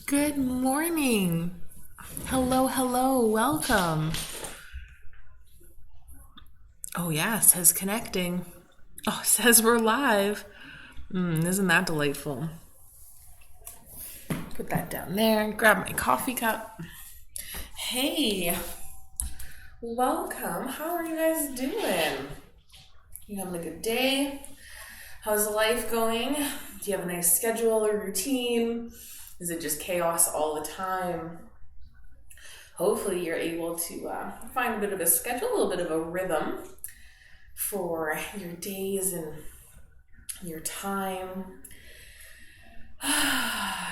Good morning. Hello, welcome. Oh, yeah, it says connecting. Oh, it says we're live. Isn't that delightful? Put that down there and grab my coffee cup. Hey, welcome. How are you guys doing? You having a good day? How's life going? Do you have a nice schedule or routine? Is it just chaos all the time? Hopefully you're able to find a bit of a schedule, a little bit of a rhythm for your days and your time.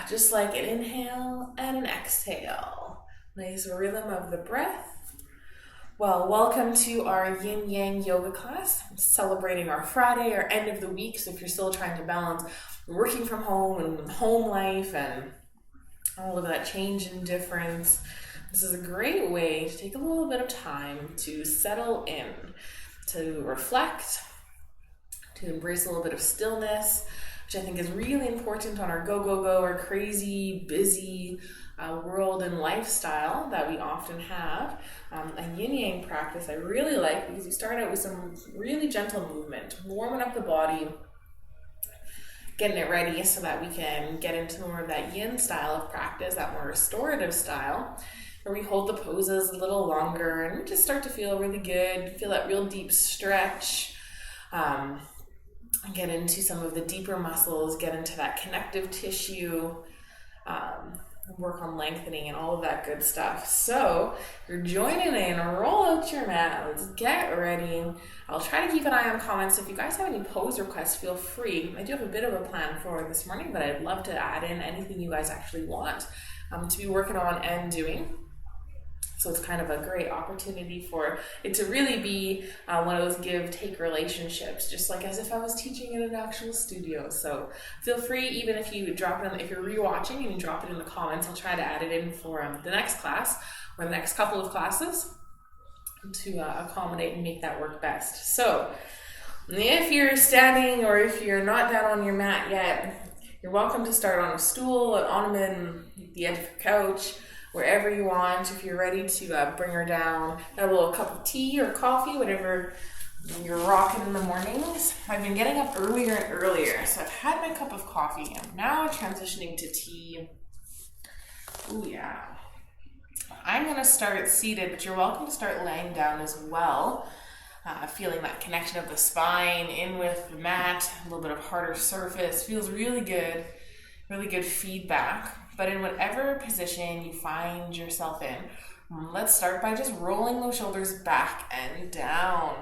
Just like an inhale and an exhale. Nice rhythm of the breath. Well, welcome to our yin yang yoga class. I'm celebrating our Friday, our end of the week. So if you're still trying to balance working from home and home life and all of that change and difference, this is a great way to take a little bit of time to settle in, to reflect, to embrace a little bit of stillness, which I think is really important on our go, our crazy, busy world and lifestyle that we often have. A yin-yang practice I really like because you start out with some really gentle movement, warming up the body, getting it ready so that we can get into more of that yin style of practice, that more restorative style, where we hold the poses a little longer and we just start to feel really good, feel that real deep stretch, get into some of the deeper muscles, get into that connective tissue, work on lengthening and all of that good stuff. So you're joining in, roll out your mat, let's get ready. I'll try to keep an eye on comments. If you guys have any pose requests, feel free. I do have a bit of a plan for this morning, but I'd love to add in anything you guys actually want to be working on and doing. So it's kind of a great opportunity for it to really be one of those give-take relationships, just like as if I was teaching in an actual studio. So feel free, even if you drop it, if you're rewatching and you drop it in the comments, I'll try to add it in for the next class or the next couple of classes to accommodate and make that work best. So if you're standing or if you're not down on your mat yet, you're welcome to start on a stool, an ottoman, the edge of your couch, wherever you want. If you're ready to bring her down, have a little cup of tea or coffee, whatever you're rocking in the mornings. I've been getting up earlier and earlier, so I've had my cup of coffee. I'm now transitioning to tea. Ooh, yeah. I'm going to start seated, but you're welcome to start laying down as well. Feeling that connection of the spine in with the mat, a little bit of harder surface. Feels really good feedback. But in whatever position you find yourself in, let's start by just rolling those shoulders back and down.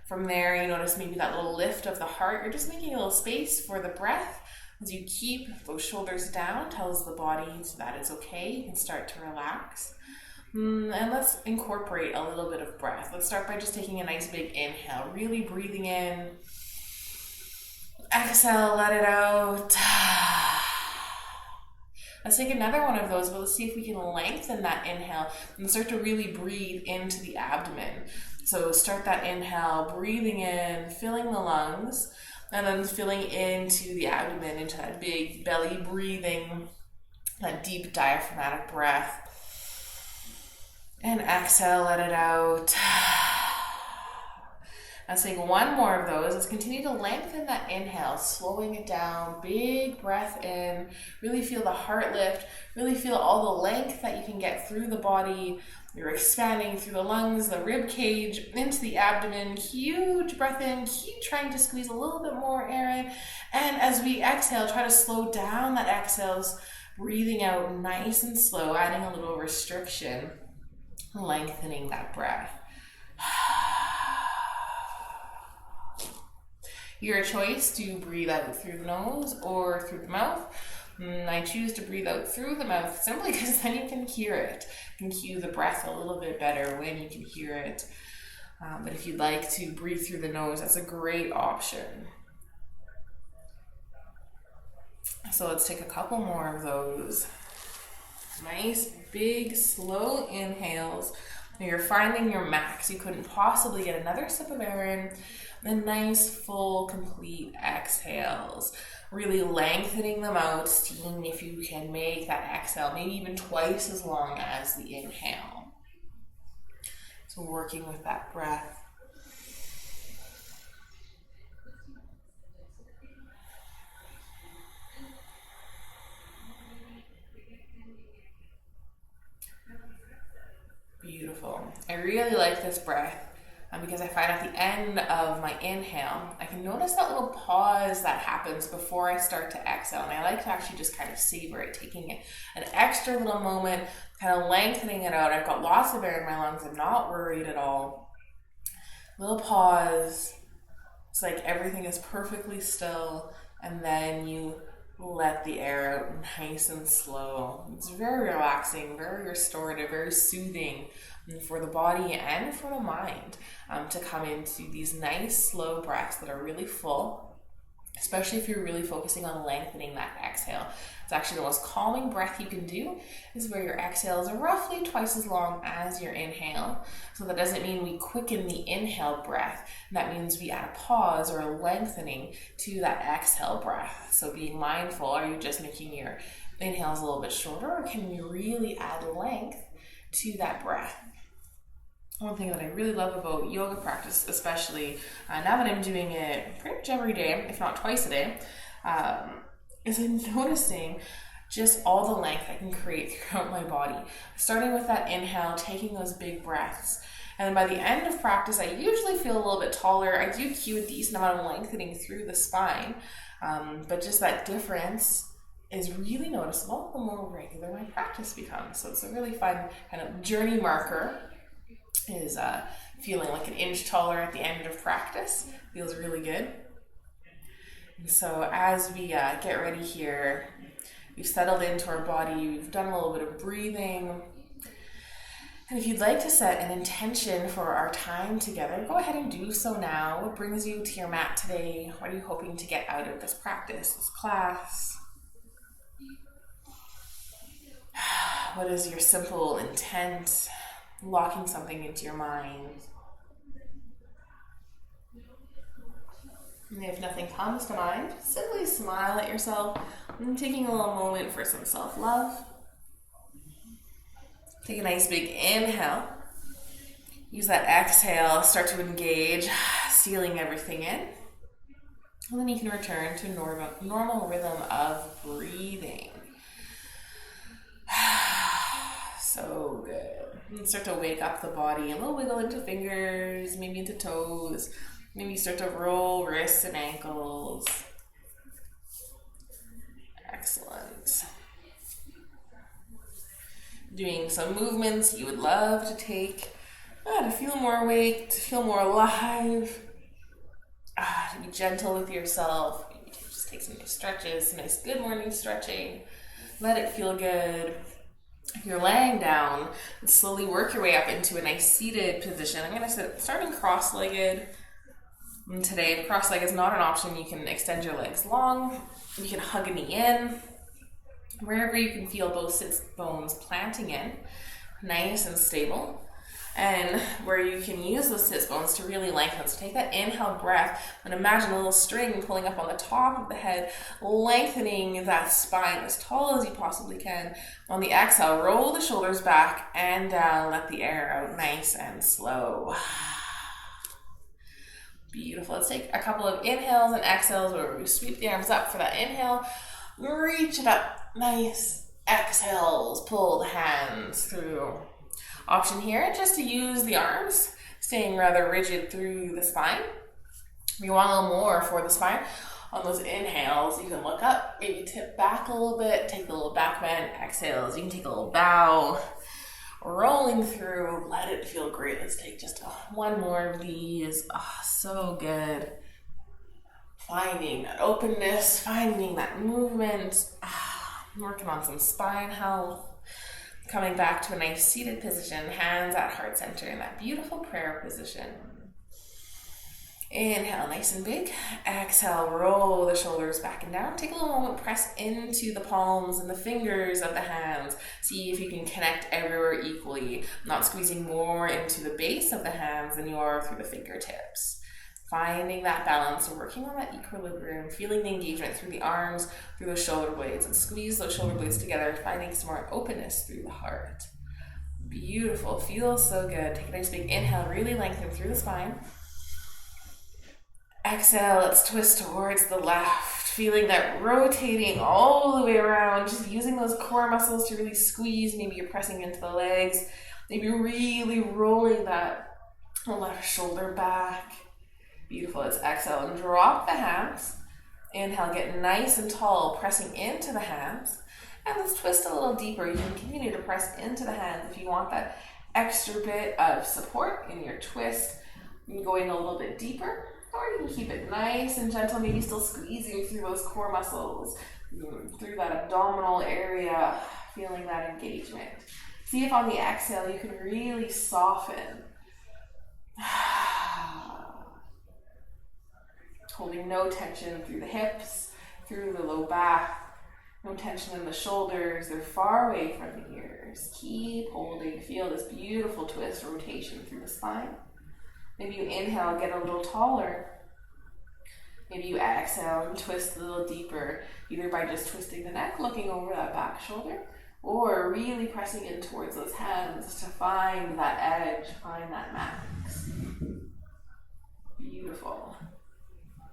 From there, you notice maybe that little lift of the heart. You're just making a little space for the breath. As you keep those shoulders down, tells the body that it's okay. You can start to relax. And let's incorporate a little bit of breath. Let's start by just taking a nice big inhale, really breathing in. Exhale, let it out. Let's take another one of those, but let's see if we can lengthen that inhale and start to really breathe into the abdomen. So start that inhale, breathing in, filling the lungs, and then filling into the abdomen, into that big belly breathing, that deep diaphragmatic breath. And exhale, let it out. Let's take one more of those. Let's continue to lengthen that inhale, slowing it down. Big breath in. Really feel the heart lift. Really feel all the length that you can get through the body. You're expanding through the lungs, the rib cage, into the abdomen. Huge breath in. Keep trying to squeeze a little bit more air in. And as we exhale, try to slow down that exhales. Breathing out nice and slow, adding a little restriction. Lengthening that breath. Your choice to breathe out through the nose or through the mouth. I choose to breathe out through the mouth simply because then you can hear it. You can cue the breath a little bit better when you can hear it. But if you'd like to breathe through the nose, that's a great option. So let's take a couple more of those. Nice, big, slow inhales. Now you're finding your max. You couldn't possibly get another sip of air in. Then nice, full, complete exhales. really lengthening them out, seeing if you can make that exhale maybe even twice as long as the inhale. So working with that breath. Beautiful. I really like this breath because I find at the end of my inhale, I can notice that little pause that happens before I start to exhale. And I like to actually just kind of savor it, taking it an extra little moment, kind of lengthening it out. I've got lots of air in my lungs. I'm not worried at all. Little pause. It's like everything is perfectly still. And then you let the air out nice and slow. It's very relaxing, very restorative, very soothing for the body and for the mind to come into these nice slow breaths that are really full, especially if you're really focusing on lengthening that exhale. It's actually the most calming breath you can do is where your exhales are roughly twice as long as your inhale. So that doesn't mean we quicken the inhale breath. That means we add a pause or a lengthening to that exhale breath. So being mindful, are you just making your inhales a little bit shorter, or can you really add length to that breath? One thing that I really love about yoga practice, especially now that I'm doing it pretty much every day, if not twice a day, is I'm noticing just all the length I can create throughout my body. Starting with that inhale, taking those big breaths. And then by the end of practice, I usually feel a little bit taller. I do cue a decent amount of lengthening through the spine. But just that difference is really noticeable the more regular my practice becomes. So it's a really fun kind of journey marker, is feeling like an inch taller at the end of practice. Feels really good. And so as we get ready here, we've settled into our body, we've done a little bit of breathing. And if you'd like to set an intention for our time together, go ahead and do so now. What brings you to your mat today? What are you hoping to get out of this practice, this class? What is your simple intent? Locking something into your mind. And if nothing comes to mind, simply smile at yourself and taking a little moment for some self-love. Take a nice big inhale. Use that exhale, start to engage, sealing everything in. And then you can return to normal rhythm of breathing. So good. And start to wake up the body. A little wiggle into fingers, maybe into toes. Maybe start to roll wrists and ankles. Excellent. Doing some movements you would love to take to feel more awake, to feel more alive, to be gentle with yourself. Maybe just take some nice stretches, some nice good morning stretching. Let it feel good. If you're laying down, slowly work your way up into a nice seated position. I'm going to sit starting cross-legged. And today, if cross-legged is not an option, you can extend your legs long. You can hug a knee in. Wherever you can feel both sit bones planting in, nice and stable. And where you can use those sit bones to really lengthen. So take that inhale breath and imagine a little string pulling up on the top of the head, lengthening that spine as tall as you possibly can. On the exhale, roll the shoulders back and down. Let the air out nice and slow. Beautiful. Let's take a couple of inhales and exhales where we sweep the arms up for that inhale. Reach it up. Nice. Exhales. Pull the hands through. Option here, just to use the arms, staying rather rigid through the spine. If you want a little more for the spine, on those inhales, you can look up, maybe tip back a little bit, take a little back bend. Exhales, you can take a little bow. Rolling through, let it feel great. Let's take just one more of these. So good. Finding that openness, finding that movement, working on some spine health. Coming back to a nice seated position, hands at heart center in that beautiful prayer position. Inhale, nice and big. Exhale, roll the shoulders back and down. Take a little moment, press into the palms and the fingers of the hands. See if you can connect everywhere equally, not squeezing more into the base of the hands than you are through the fingertips. Finding that balance, working on that equilibrium, feeling the engagement through the arms, through the shoulder blades, and squeeze those shoulder blades together, finding some more openness through the heart. Beautiful. Feels so good. Take a nice big inhale, really lengthen through the spine. Exhale, let's twist towards the left, feeling that rotating all the way around, just using those core muscles to really squeeze. Maybe you're pressing into the legs, maybe really rolling that left shoulder back. Beautiful. Let's exhale and drop the hands. Inhale, get nice and tall, pressing into the hands. And let's twist a little deeper. You can continue to press into the hands if you want that extra bit of support in your twist. You're going a little bit deeper, or you can keep it nice and gentle, maybe still squeezing through those core muscles, through that abdominal area, feeling that engagement. See if on the exhale you can really soften. Holding no tension through the hips, through the low back, no tension in the shoulders. They're far away from the ears. Keep holding. Feel this beautiful twist rotation through the spine. Maybe you inhale, get a little taller. Maybe you exhale and twist a little deeper, either by just twisting the neck, looking over that back shoulder, or really pressing in towards those hands to find that edge, find that max. Beautiful.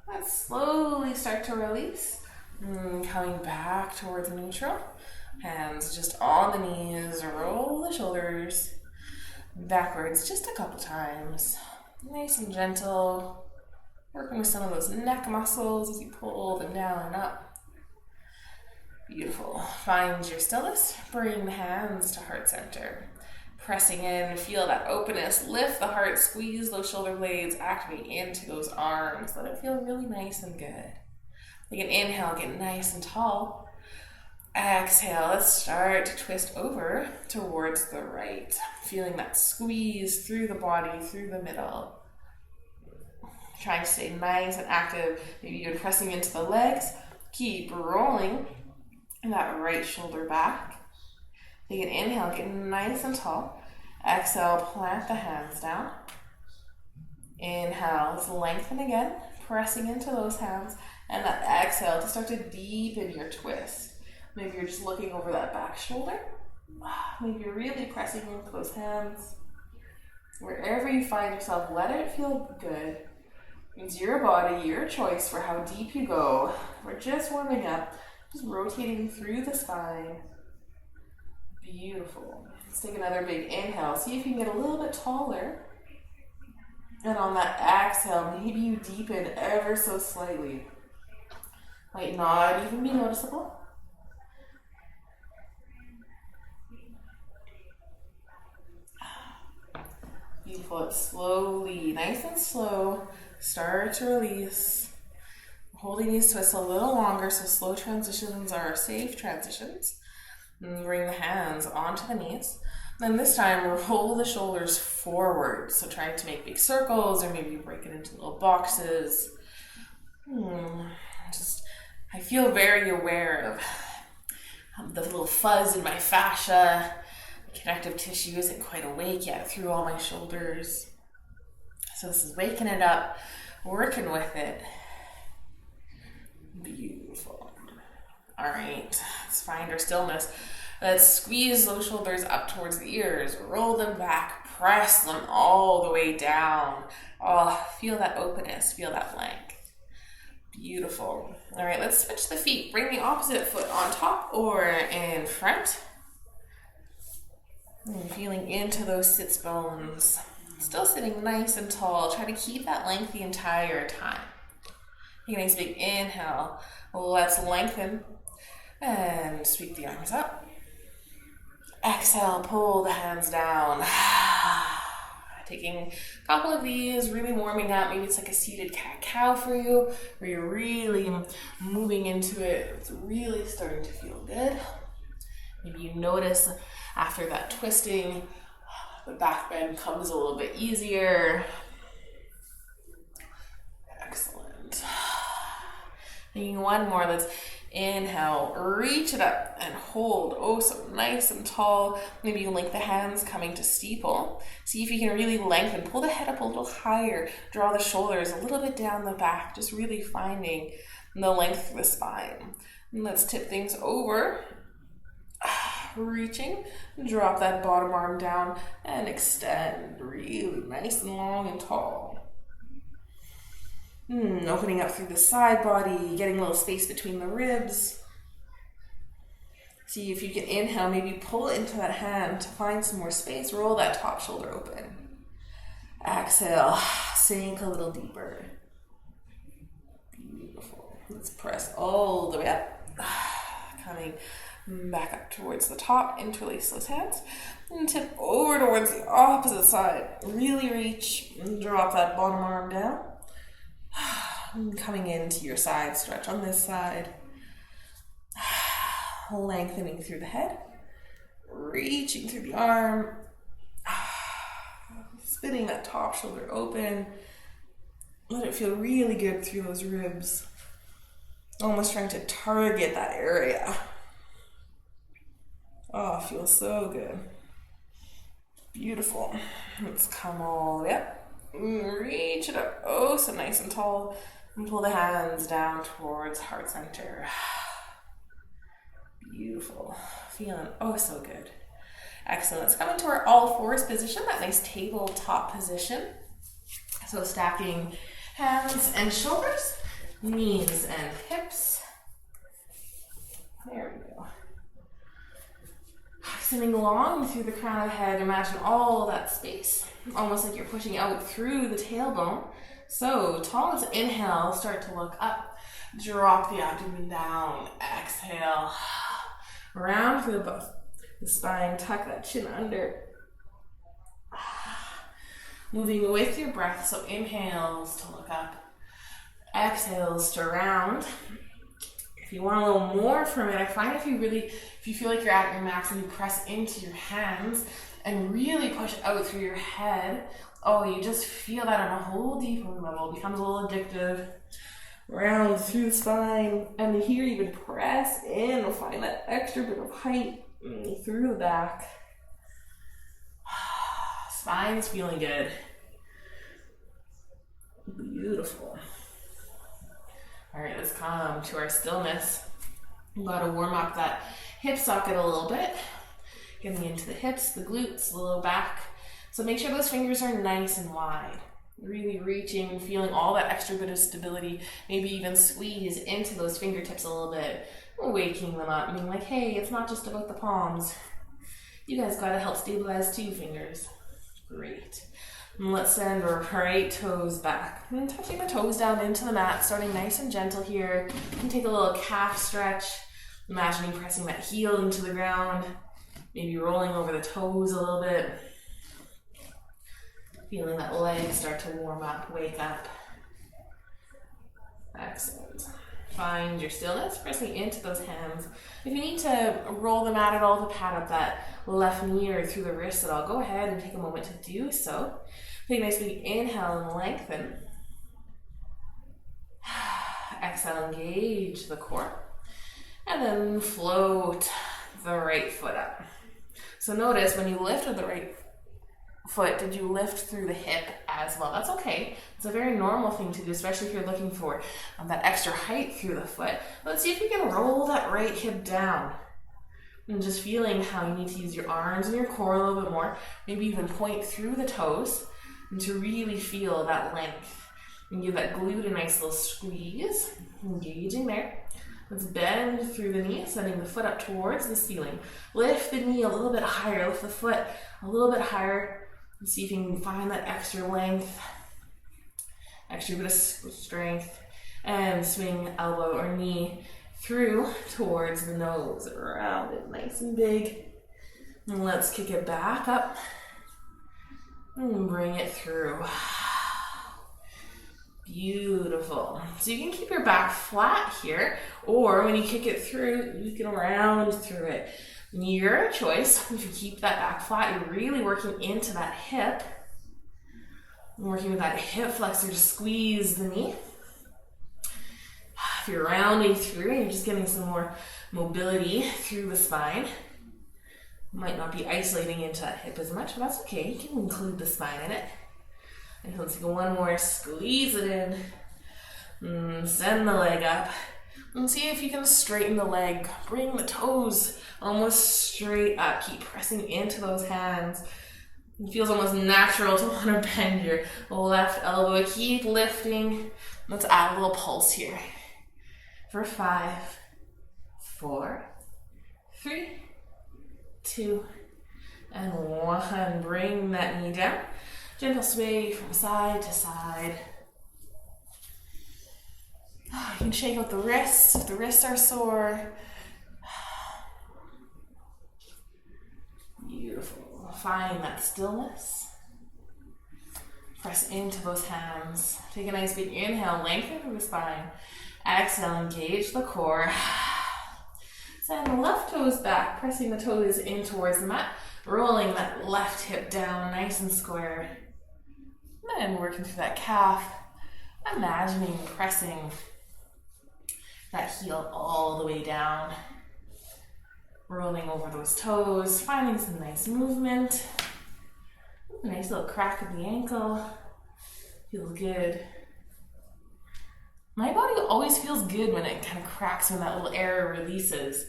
Let's slowly start to release. Coming back towards neutral. Hands just on the knees. Roll the shoulders backwards just a couple times. Nice and gentle. Working with some of those neck muscles as you pull them down and up. Beautiful. Find your stillness. Bring the hands to heart center. Pressing in, feel that openness, lift the heart, squeeze those shoulder blades, activate into those arms. Let it feel really nice and good. Take an inhale, get nice and tall. Exhale, let's start to twist over towards the right. Feeling that squeeze through the body, through the middle. Trying to stay nice and active. Maybe you're pressing into the legs. Keep rolling that right shoulder back. Take an inhale, get nice and tall. Exhale, plant the hands down. Inhale, let's lengthen again, pressing into those hands. And that exhale to start to deepen your twist. Maybe you're just looking over that back shoulder. Maybe you're really pressing into those hands. Wherever you find yourself, let it feel good. It's your body, your choice for how deep you go. We're just warming up, just rotating through the spine. Beautiful. Let's take another big inhale. See if you can get a little bit taller. And on that exhale, maybe you deepen ever so slightly. Might not even be noticeable. Beautiful. Slowly, nice and slow, start to release. Holding these twists a little longer, so slow transitions are safe transitions. And bring the hands onto the knees. Then this time, roll the shoulders forward. So trying to make big circles, or maybe break it into little boxes. I feel very aware of the little fuzz in my fascia. The connective tissue isn't quite awake yet through all my shoulders. So this is waking it up, working with it. Beautiful. All right, let's find our stillness. Let's squeeze those shoulders up towards the ears, roll them back, press them all the way down. Oh, feel that openness, feel that length. Beautiful. All right, let's switch the feet. Bring the opposite foot on top or in front. And feeling into those sits bones. Still sitting nice and tall. Try to keep that length the entire time. Take a nice big inhale. Let's lengthen and sweep the arms up. Exhale, pull the hands down. Taking a couple of these, really warming up. Maybe it's like a seated cat-cow for you, where you're really moving into it. It's really starting to feel good. Maybe you notice after that twisting, the back bend comes a little bit easier. Excellent. Taking one more, let's Inhale, reach it up and hold. Oh, so nice and tall. Maybe you link the hands coming to steeple. See if you can really lengthen. Pull the head up a little higher. Draw the shoulders a little bit down the back. Just really finding the length of the spine. And let's tip things over. Reaching. Drop that bottom arm down and extend. Really nice and long and tall. Opening up through the side body, getting a little space between the ribs. See if you can inhale, maybe pull into that hand to find some more space. Roll that top shoulder open. Exhale, sink a little deeper. Beautiful. Let's press all the way up. Coming back up towards the top, interlace those hands. And tip over towards the opposite side. Really reach and drop that bottom arm down. Coming into your side stretch on this side. Lengthening through the head. Reaching through the arm. Spinning that top shoulder open. Let it feel really good through those ribs. Almost trying to target that area. Oh, feels so good. Beautiful. Let's come all the way up. Reach it up, oh so nice and tall, and pull the hands down towards heart center. Beautiful, feeling oh so good. Excellent. Let's come into our all fours position, that nice tabletop position. So stacking hands and shoulders, knees and hips. There we go. Extending long through the crown of the head. Imagine all that space, almost like you're pushing out through the tailbone. So tall as inhale, start to look up. Drop the abdomen down. Exhale. Round through the spine. Tuck that chin under. Moving with your breath. So inhales to look up. Exhales to round. If you want a little more from it, I find if you feel like you're at your max and you press into your hands and really push out through your head, oh, you just feel that on a whole deeper level. It becomes a little addictive. Round through the spine, and here even press in, find that extra bit of height through the back. Spine's feeling good. Beautiful. All right, let's come to our stillness. We've got to warm up that hip socket a little bit. Getting into the hips, the glutes, the low back. So make sure those fingers are nice and wide. Really reaching, feeling all that extra bit of stability. Maybe even squeeze into those fingertips a little bit. Waking them up, being like, hey, it's not just about the palms. You guys got to help stabilize too, fingers. Great. And let's send our right toes back. And touching the toes down into the mat, starting nice and gentle here. You can take a little calf stretch. Imagining pressing that heel into the ground. Maybe rolling over the toes a little bit. Feeling that leg start to warm up, wake up. Excellent. Find your stillness, pressing into those hands. If you need to roll the mat at all to pad up that left knee or through the wrist at all, go ahead and take a moment to do so. Take a nice big inhale and lengthen. Exhale, engage the core. And then float the right foot up. So notice when you lifted the right foot, did you lift through the hip as well? That's okay. It's a very normal thing to do, especially if you're looking for that extra height through the foot. Let's see if you can roll that right hip down. And just feeling how you need to use your arms and your core a little bit more. Maybe even point through the toes and to really feel that length. And give that glute a nice little squeeze. Engaging there. Let's bend through the knee, sending the foot up towards the ceiling. Lift the knee a little bit higher. Lift the foot a little bit higher. And see if you can find that extra length, extra bit of strength. And swing elbow or knee through towards the nose. Around it, nice and big. And let's kick it back up. And bring it through. Beautiful. So you can keep your back flat here, or when you kick it through, you can round through it. Your choice. If you keep that back flat, you're really working into that hip. Working with that hip flexor to squeeze the knee. If you're rounding through and you're just getting some more mobility through the spine, might not be isolating into that hip as much, but that's okay. You can include the spine in it. And let's take one more, squeeze it in. Send the leg up. And see if you can straighten the leg. Bring the toes almost straight up. Keep pressing into those hands. It feels almost natural to want to bend your left elbow. Keep lifting. Let's add a little pulse here. For 5, 4, 3, 2, and 1. Bring that knee down. Gentle sway from side to side. You can shake out the wrists if the wrists are sore. Beautiful. Find that stillness. Press into those hands. Take a nice big inhale, lengthen through the spine. Exhale, engage the core. Send the left toes back, pressing the toes in towards the mat. Rolling that left hip down, nice and square. And working through that calf. Imagining pressing that heel all the way down. Rolling over those toes, finding some nice movement. Nice little crack of the ankle. Feels good. My body always feels good when it kind of cracks, when that little air releases.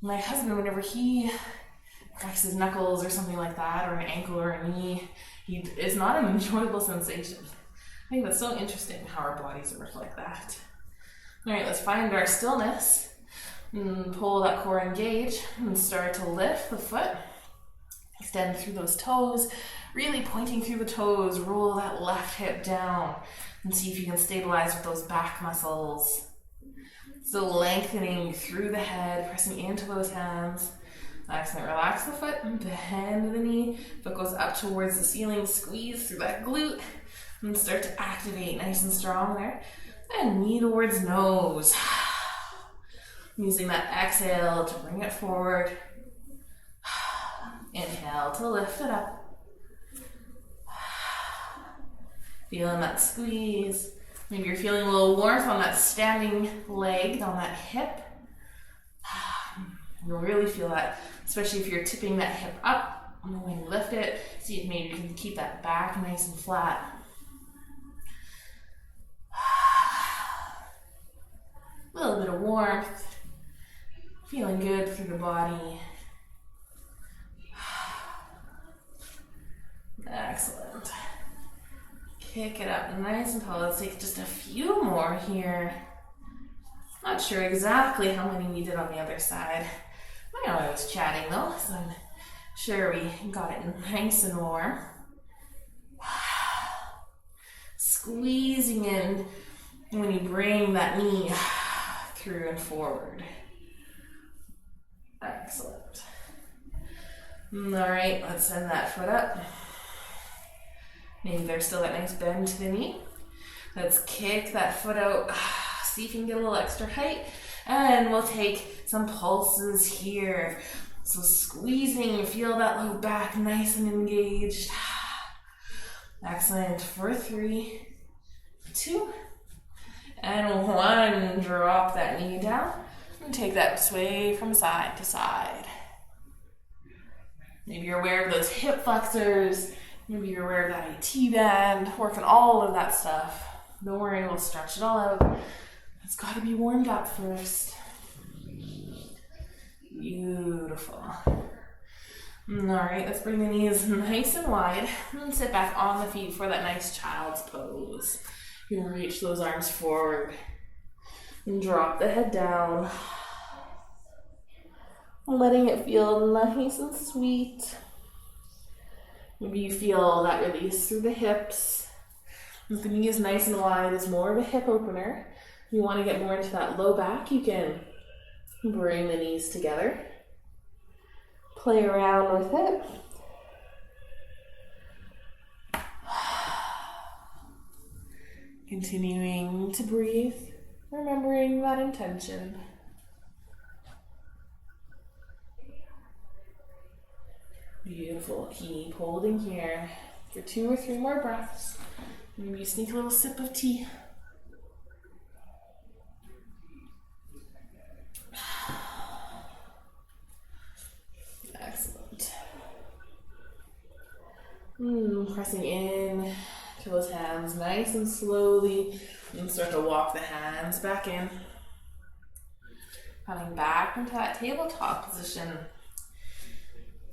My husband, whenever he cracks his knuckles or something like that, or an ankle or a knee, it's not an enjoyable sensation. I think that's so interesting how our bodies work like that. All right, let's find our stillness. And pull that core engage and start to lift the foot. Extend through those toes, really pointing through the toes. Roll that left hip down and see if you can stabilize with those back muscles. So lengthening through the head, pressing into those hands. Excellent. Relax the foot, bend the knee. Foot goes up towards the ceiling. Squeeze through that glute and start to activate nice and strong there. And knee towards nose. Using that exhale to bring it forward. Inhale to lift it up. Feeling that squeeze. Maybe you're feeling a little warmth on that standing leg, on that hip. You'll really feel that, especially if you're tipping that hip up. And when you lift it, see if maybe you can keep that back nice and flat. A little bit of warmth. Feeling good through the body. Excellent. Kick it up nice and tall. Let's take just a few more here. Not sure exactly how many we did on the other side. I know I was chatting though, so I'm sure we got it nice and warm. Squeezing in when you bring that knee through and forward. Excellent. All right, let's send that foot up. Maybe there's still that nice bend to the knee. Let's kick that foot out. See if you can get a little extra height. And we'll take some pulses here. So squeezing, feel that low back nice and engaged. Excellent. For 3, 2, and 1. Drop that knee down. And take that sway from side to side. Maybe you're aware of those hip flexors. Maybe you're aware of that AT band. Working all of that stuff. Don't worry, we'll stretch it all out. It's got to be warmed up first. Beautiful. All right, let's bring the knees nice and wide and sit back on the feet for that nice child's pose. You can reach those arms forward and drop the head down. Letting it feel nice and sweet. Maybe you feel that release through the hips. If the knee is nice and wide, it's more of a hip opener. If you want to get more into that low back, you can bring the knees together. Play around with it. Continuing to breathe, remembering that intention. Beautiful. Keep holding here for 2 or 3 more breaths. Maybe you sneak a little sip of tea. Pressing in to those hands nice and slowly, and start to walk the hands back in. Coming back into that tabletop position.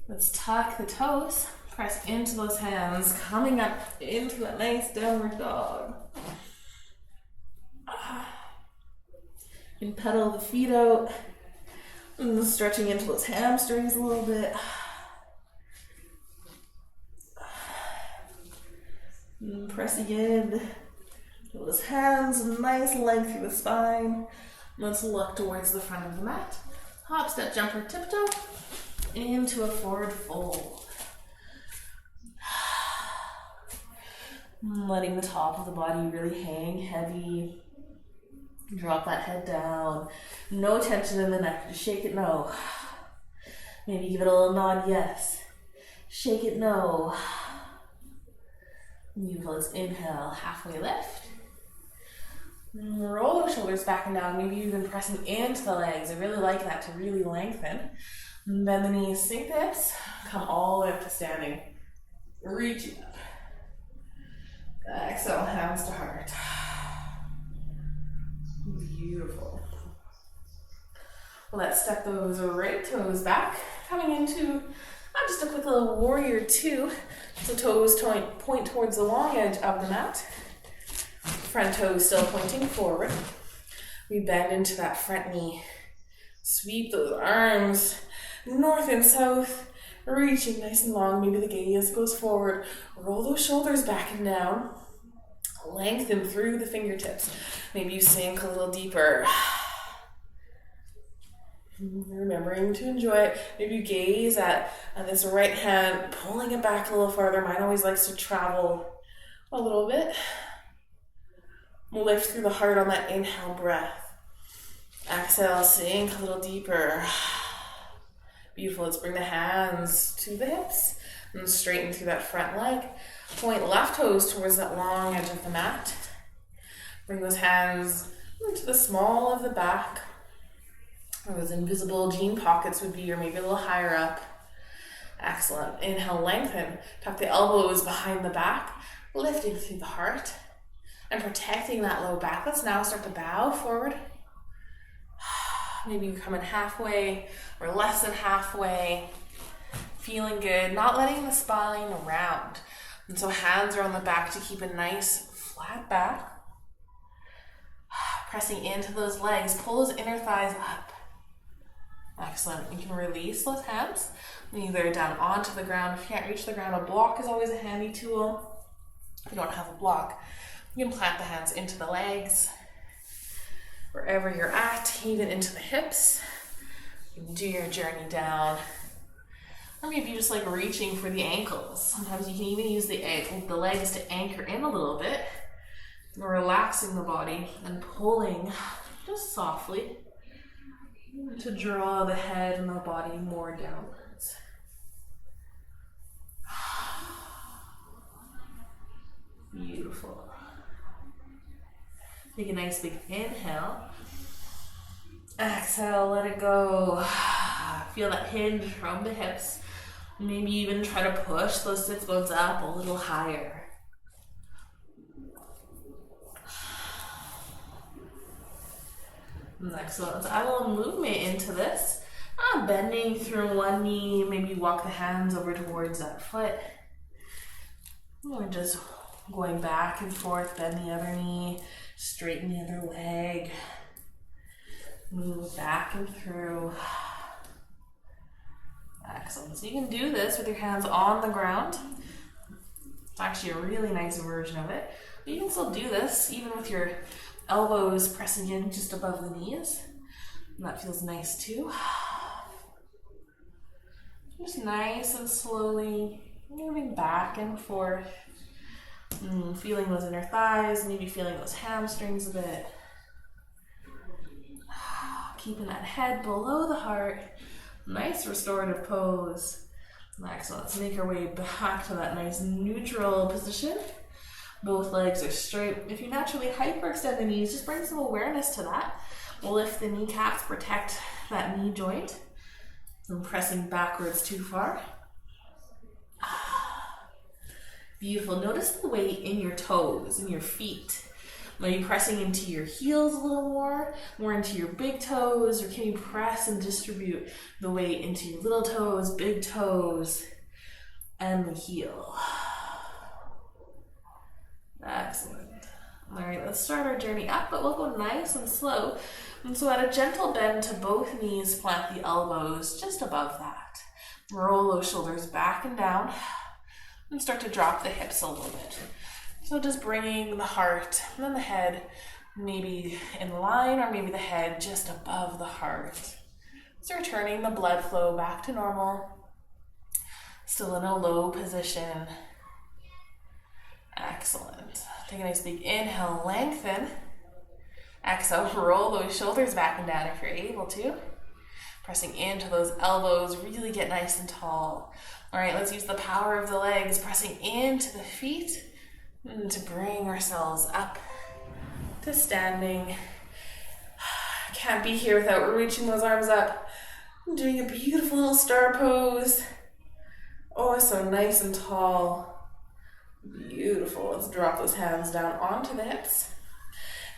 Let's tuck the toes, press into those hands, coming up into that nice downward dog. And pedal the feet out, and stretching into those hamstrings a little bit. And pressing in to those hands, nice length through the spine. Let's look towards the front of the mat. Hop, step, jumper, tiptoe into a forward fold. Letting the top of the body really hang heavy. Drop that head down. No tension in the neck. Just shake it no. Maybe give it a little nod yes. Shake it no. Beautiful. Let's inhale. Halfway lift. Roll those shoulders back and down. Maybe even pressing into the legs. I really like that to really lengthen. Bend the knees, sink the hips. Come all the way up to standing. Reaching up. Exhale, hands to heart. Beautiful. Let's step those right toes back. Coming into just a quick little warrior two. So toes point towards the long edge of the mat. Front toes still pointing forward. We bend into that front knee. Sweep those arms north and south, reaching nice and long. Maybe the gaze goes forward. Roll those shoulders back and down. Lengthen through the fingertips. Maybe you sink a little deeper. Remembering to enjoy it. Maybe you gaze at this right hand, pulling it back a little farther. Mine always likes to travel a little bit. Lift through the heart on that inhale breath. Exhale, sink a little deeper. Beautiful. Let's bring the hands to the hips and straighten through that front leg. Point left toes towards that long edge of the mat. Bring those hands into the small of the back. Where those invisible jean pockets would be, or maybe a little higher up. Excellent. Inhale, lengthen. Tuck the elbows behind the back, lifting through the heart and protecting that low back. Let's now start to bow forward. Maybe you're coming halfway or less than halfway. Feeling good, not letting the spine round. And so hands are on the back to keep a nice flat back. Pressing into those legs, pull those inner thighs up. Excellent. You can release those hands, either down onto the ground. If you can't reach the ground, a block is always a handy tool. If you don't have a block, you can plant the hands into the legs, wherever you're at, even into the hips. You can do your journey down. Or maybe you just like reaching for the ankles. Sometimes you can even use the legs to anchor in a little bit, relaxing the body and pulling just softly to draw the head and the body more downwards. Beautiful. Take a nice big inhale. Exhale, let it go. Feel that hinge from the hips. Maybe even try to push those sits bones up a little higher. Excellent. Let's add a little movement into this. Bending through one knee. Maybe walk the hands over towards that foot. Or just going back and forth. Bend the other knee. Straighten the other leg. Move back and through. Excellent. So you can do this with your hands on the ground. It's actually a really nice version of it. But you can still do this even with your elbows pressing in just above the knees. And that feels nice too. Just nice and slowly moving back and forth. Feeling those inner thighs, maybe feeling those hamstrings a bit. Keeping that head below the heart. Nice restorative pose. Excellent. Let's make our way back to that nice neutral position. Both legs are straight. If you naturally hyperextend the knees, just bring some awareness to that. Lift the kneecaps, protect that knee joint. I'm pressing backwards too far. Beautiful. Notice the weight in your toes, in your feet. Are you pressing into your heels a little more into your big toes, or can you press and distribute the weight into your little toes, big toes, and the heel? Excellent. All right, let's start our journey up, but we'll go nice and slow. And so at a gentle bend to both knees, plant the elbows just above that. Roll those shoulders back and down, and start to drop the hips a little bit. So just bringing the heart and then the head maybe in line, or maybe the head just above the heart. So returning the blood flow back to normal. Still in a low position. Excellent. Take a nice big inhale, lengthen. Exhale, roll those shoulders back and down if you're able to. Pressing into those elbows, really get nice and tall. All right, let's use the power of the legs, pressing into the feet and to bring ourselves up to standing. Can't be here without reaching those arms up. Doing a beautiful little star pose. Oh, so nice and tall. Beautiful. Let's drop those hands down onto the hips.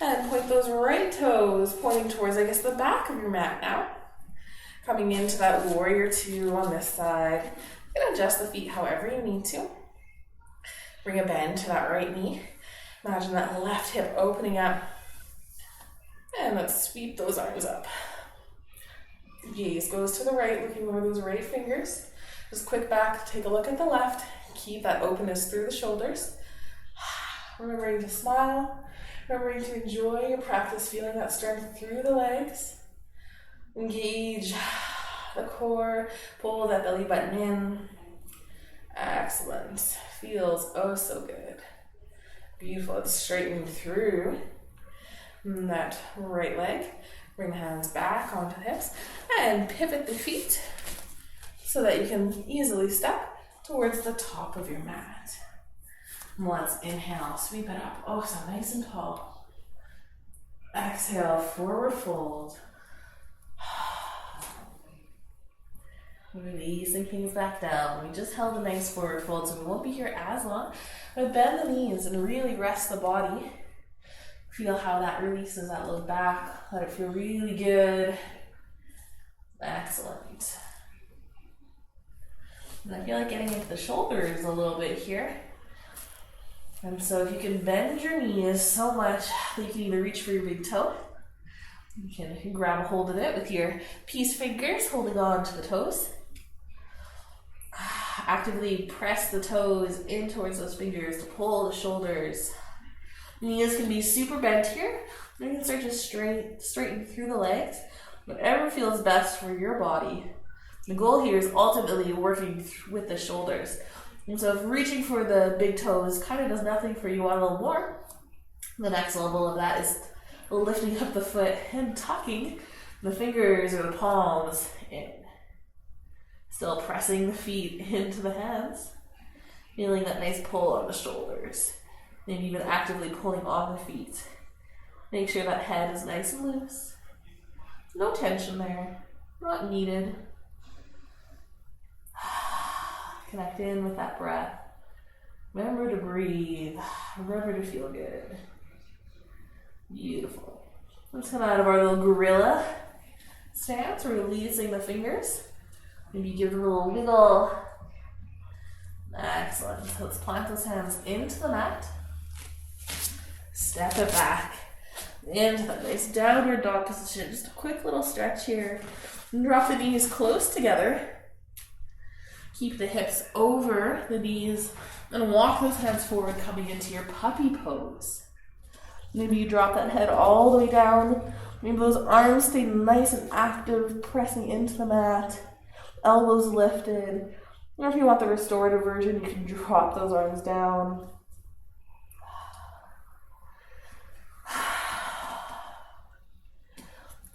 And point those right toes pointing towards, I guess, the back of your mat now. Coming into that warrior two on this side. You can adjust the feet however you need to. Bring a bend to that right knee. Imagine that left hip opening up. And let's sweep those arms up. Gaze goes to the right, looking over those right fingers. Just quick back, take a look at the left. Keep that openness through the shoulders. Remembering to smile. Remembering to enjoy your practice, feeling that strength through the legs. Engage the core, pull that belly button in. Excellent. Feels oh so good. Beautiful. Let's straighten through that right leg. Bring the hands back onto the hips and pivot the feet so that you can easily step towards the top of your mat. Let's inhale, sweep it up. Oh, so nice and tall. Exhale, forward fold. Releasing things back down. We just held a nice forward fold, so we won't be here as long. But bend the knees and really rest the body. Feel how that releases that low back. Let it feel really good. Excellent. And I feel like getting into the shoulders a little bit here. And so if you can bend your knees so much that you can either reach for your big toe, you can grab a hold of it with your peace fingers, holding on to the toes. Actively press the toes in towards those fingers to pull the shoulders. Knees can be super bent here. You can start to straighten through the legs. Whatever feels best for your body. The goal here is ultimately working with the shoulders. And so if reaching for the big toes kind of does nothing for you, want a little more, the next level of that is lifting up the foot and tucking the fingers or the palms in. Still pressing the feet into the hands. Feeling that nice pull on the shoulders. Maybe even actively pulling on the feet. Make sure that head is nice and loose. No tension there. Not needed. Connect in with that breath. Remember to breathe. Remember to feel good. Beautiful. Let's come out of our little gorilla stance, releasing the fingers. Maybe give it a little wiggle. Excellent. So let's plant those hands into the mat. Step it back into that nice downward dog position. Just a quick little stretch here. And drop the knees close together. Keep the hips over the knees and walk those hands forward, coming into your puppy pose. Maybe you drop that head all the way down. Maybe those arms stay nice and active, pressing into the mat. Elbows lifted. Or if you want the restorative version, you can drop those arms down.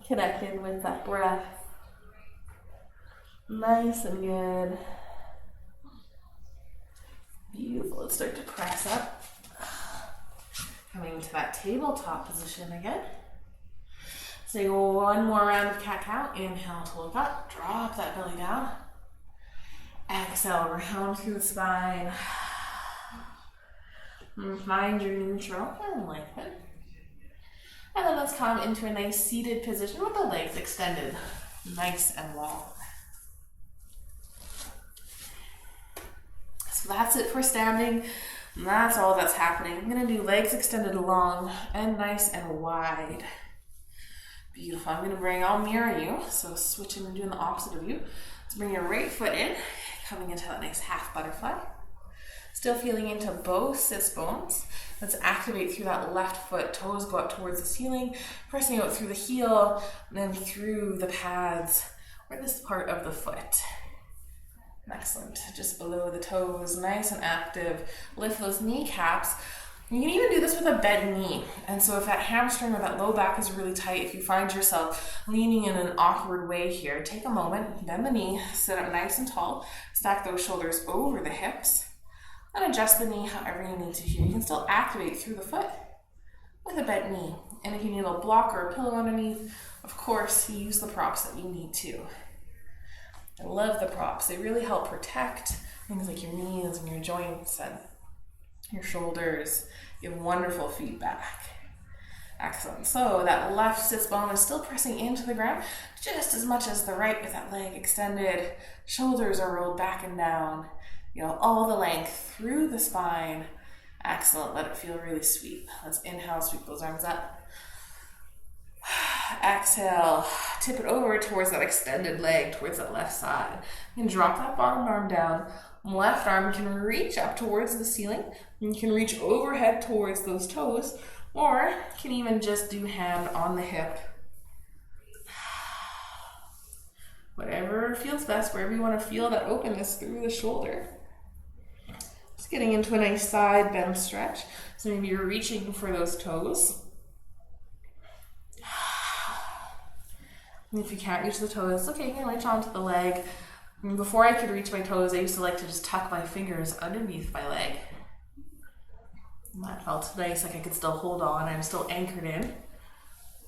Connect in with that breath. Nice and good. Beautiful. Let's start to press up. Coming to that tabletop position again. So go one more round of cat-cow. Inhale to look up. Drop that belly down. Exhale, round through the spine. Find your neutral and lengthen. And then let's come into a nice seated position with the legs extended, nice and long. So that's it for standing. And that's all that's happening. I'm going to do legs extended long and nice and wide. Beautiful. I'm going to I'll mirror you. So switching and doing the opposite of you. Let's bring your right foot in, coming into that nice half butterfly. Still feeling into both sits bones. Let's activate through that left foot. Toes go up towards the ceiling, pressing out through the heel, and then through the pads, or this part of the foot. Excellent. Just below the toes, nice and active. Lift those kneecaps. You can even do this with a bent knee. And so if that hamstring or that low back is really tight, if you find yourself leaning in an awkward way here, take a moment, bend the knee, sit up nice and tall, stack those shoulders over the hips, and adjust the knee however you need to here. You can still activate through the foot with a bent knee. And if you need a block or a pillow underneath, of course, you use the props that you need to. I love the props. They really help protect things like your knees and your joints and your shoulders. Give wonderful feedback. Excellent. So that left sits bone is still pressing into the ground just as much as the right with that leg extended. Shoulders are rolled back and down. You know, all the length through the spine. Excellent. Let it feel really sweet. Let's inhale, sweep those arms up. Exhale, tip it over towards that extended leg, towards that left side. You can drop that bottom arm down. Left arm can reach up towards the ceiling. You can reach overhead towards those toes, or you can even just do hand on the hip. Whatever feels best, wherever you want to feel that openness through the shoulder. Just getting into a nice side bend stretch. So maybe you're reaching for those toes. And if you can't reach the toes, it's okay, you can reach onto the leg. And before I could reach my toes, I used to like to just tuck my fingers underneath my leg. And that felt nice, like I could still hold on, I'm still anchored in.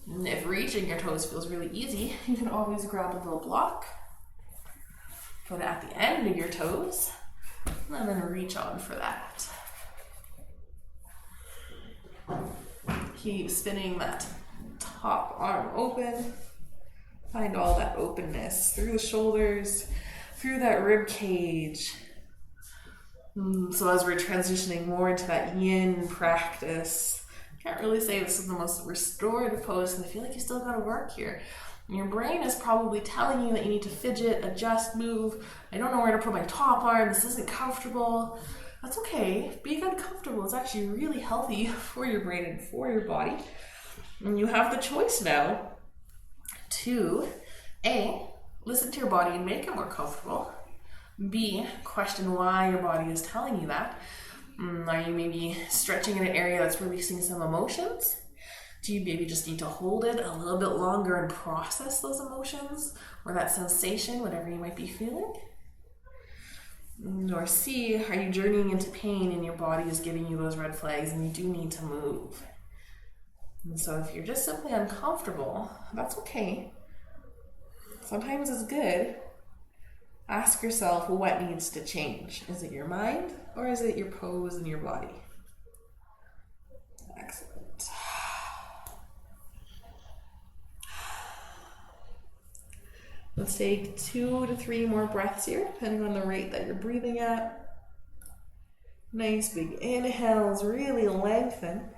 And if reaching your toes feels really easy, you can always grab a little block, put it at the end of your toes, and then reach on for that. Keep spinning that top arm open. Find all that openness through the shoulders, through that rib cage. So as we're transitioning more into that yin practice, can't really say this is the most restorative pose because I feel like you still got to work here. And your brain is probably telling you that you need to fidget, adjust, move. I don't know where to put my top arm. This isn't comfortable. That's okay. Being uncomfortable is actually really healthy for your brain and for your body. And you have the choice now to A, listen to your body and make it more comfortable. B, question why your body is telling you that. Are you maybe stretching in an area that's releasing some emotions? Do you maybe just need to hold it a little bit longer and process those emotions or that sensation, whatever you might be feeling? Or C, are you journeying into pain and your body is giving you those red flags and you do need to move? And so if you're just simply uncomfortable, that's okay. Sometimes it's good. Ask yourself what needs to change. Is it your mind or is it your pose and your body? Excellent. Let's take 2 to 3 more breaths here, depending on the rate that you're breathing at. Nice big inhales, really lengthen.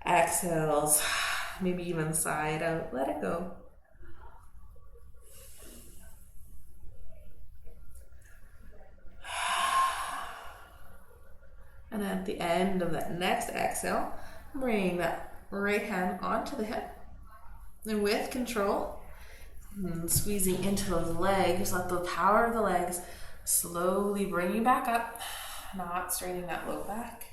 Exhales, maybe even side out, let it go. And at the end of that next exhale, bring that right hand onto the hip. And with control, squeezing into those legs, let the power of the legs slowly bring you back up, not straining that low back.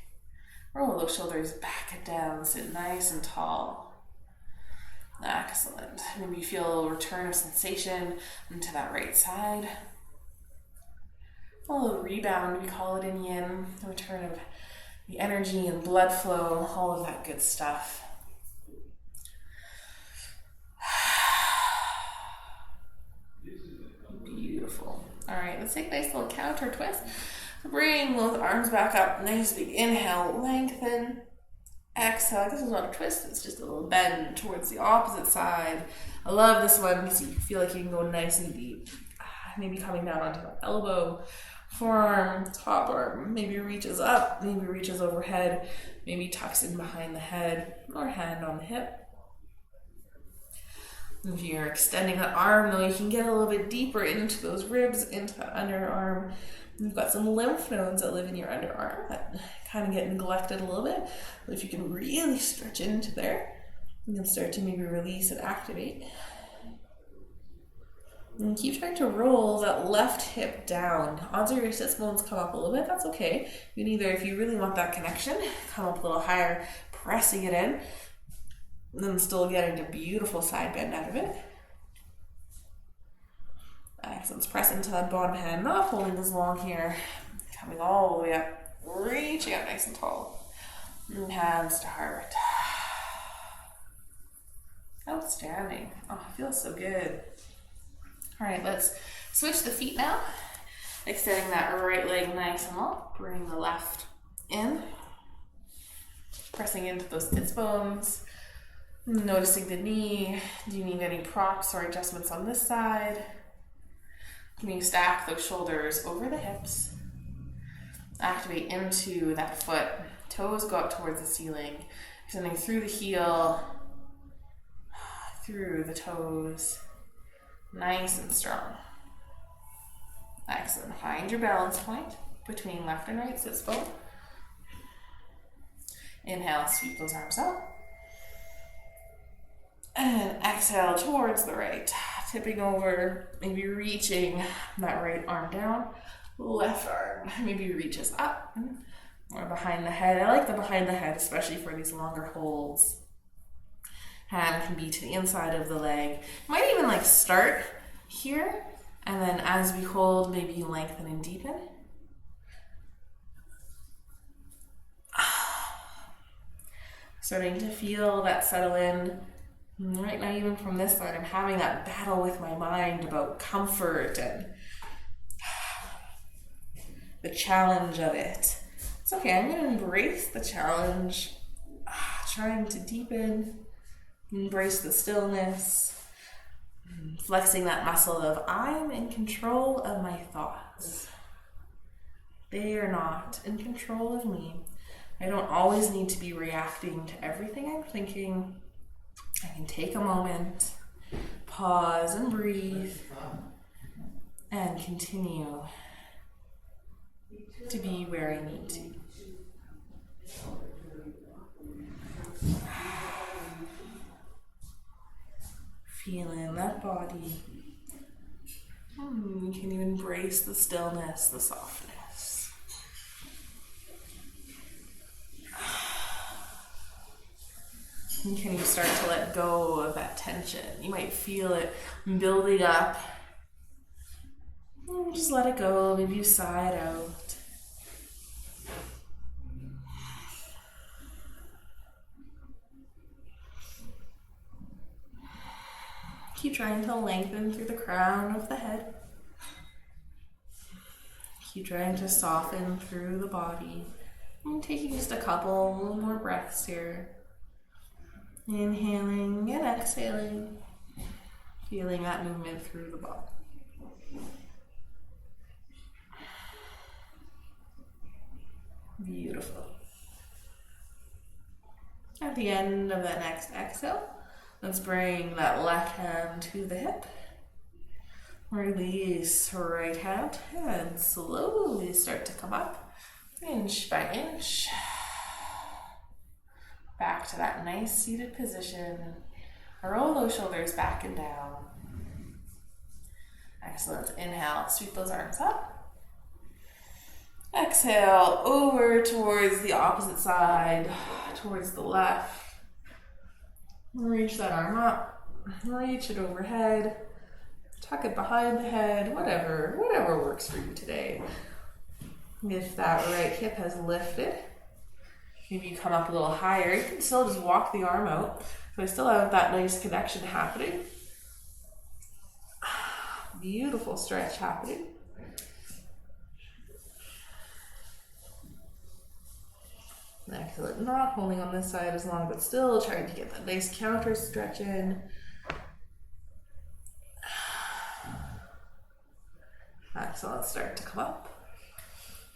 Roll those shoulders back and down, sit nice and tall. Excellent. Maybe you feel a return of sensation into that right side. A little rebound, we call it in yin, the return of the energy and blood flow, all of that good stuff. Beautiful. All right, let's take a nice little counter twist. Bring those arms back up. Nice big inhale, lengthen. Exhale. This is not a twist, it's just a little bend towards the opposite side. I love this one because you feel like you can go nice and deep. Maybe coming down onto the elbow, forearm, top arm, maybe reaches up, maybe reaches overhead, maybe tucks in behind the head, or hand on the hip. If you're extending that arm, though, you can get a little bit deeper into those ribs, into that underarm. You've got some lymph nodes that live in your underarm that kind of get neglected a little bit. But if you can really stretch into there, you can start to maybe release and activate. And keep trying to roll that left hip down. Odds are your sits bones come up a little bit. That's okay. You can either, if you really want that connection, come up a little higher, pressing it in, and then still getting a beautiful side bend out of it. Excellent. Press into that bottom hand, not holding as long here. Coming all the way up, reaching up nice and tall. And hands to heart. Outstanding. Oh, it feels so good. All right, let's switch the feet now. Extending that right leg nice and long. Bring the left in. Pressing into those sits bones. Noticing the knee. Do you need any props or adjustments on this side? Can you stack those shoulders over the hips? Activate into that foot. Toes go up towards the ceiling. Extending through the heel, through the toes. Nice and strong. Excellent. Find your balance point between left and right sits bone. Inhale, sweep those arms out. And exhale towards the right. Tipping over, maybe reaching that right arm down. Left arm maybe reaches up or behind the head. I like the behind the head, especially for these longer holds. Hand can be to the inside of the leg. Might even like start here, and then as we hold, maybe you lengthen and deepen. Starting to feel that settle in. Right now, even from this side, I'm having that battle with my mind about comfort and the challenge of it. It's okay, I'm going to embrace the challenge, trying to deepen, embrace the stillness, flexing that muscle of I'm in control of my thoughts. They are not in control of me. I don't always need to be reacting to everything I'm thinking. I can take a moment, pause and breathe, and continue to be where I need to. Feeling that body. You can even embrace the stillness, the softness. And can you start to let go of that tension? You might feel it building up. And just let it go. Maybe you sigh it out. Keep trying to lengthen through the crown of the head. Keep trying to soften through the body. And taking just a couple more breaths here. Inhaling and exhaling. Feeling that movement through the body. Beautiful. At the end of that next exhale, let's bring that left hand to the hip. Release right hand and slowly start to come up, inch by inch. Back to that nice seated position. Roll those shoulders back and down. Excellent. Inhale, sweep those arms up. Exhale, over towards the opposite side, towards the left. Reach that arm up, reach it overhead, tuck it behind the head, whatever works for you today. If that right hip has lifted, maybe you come up a little higher. You can still just walk the arm out. So I still have that nice connection happening. Beautiful stretch happening. Excellent. Not holding on this side as long, but still trying to get that nice counter stretch in. Excellent. Start to come up.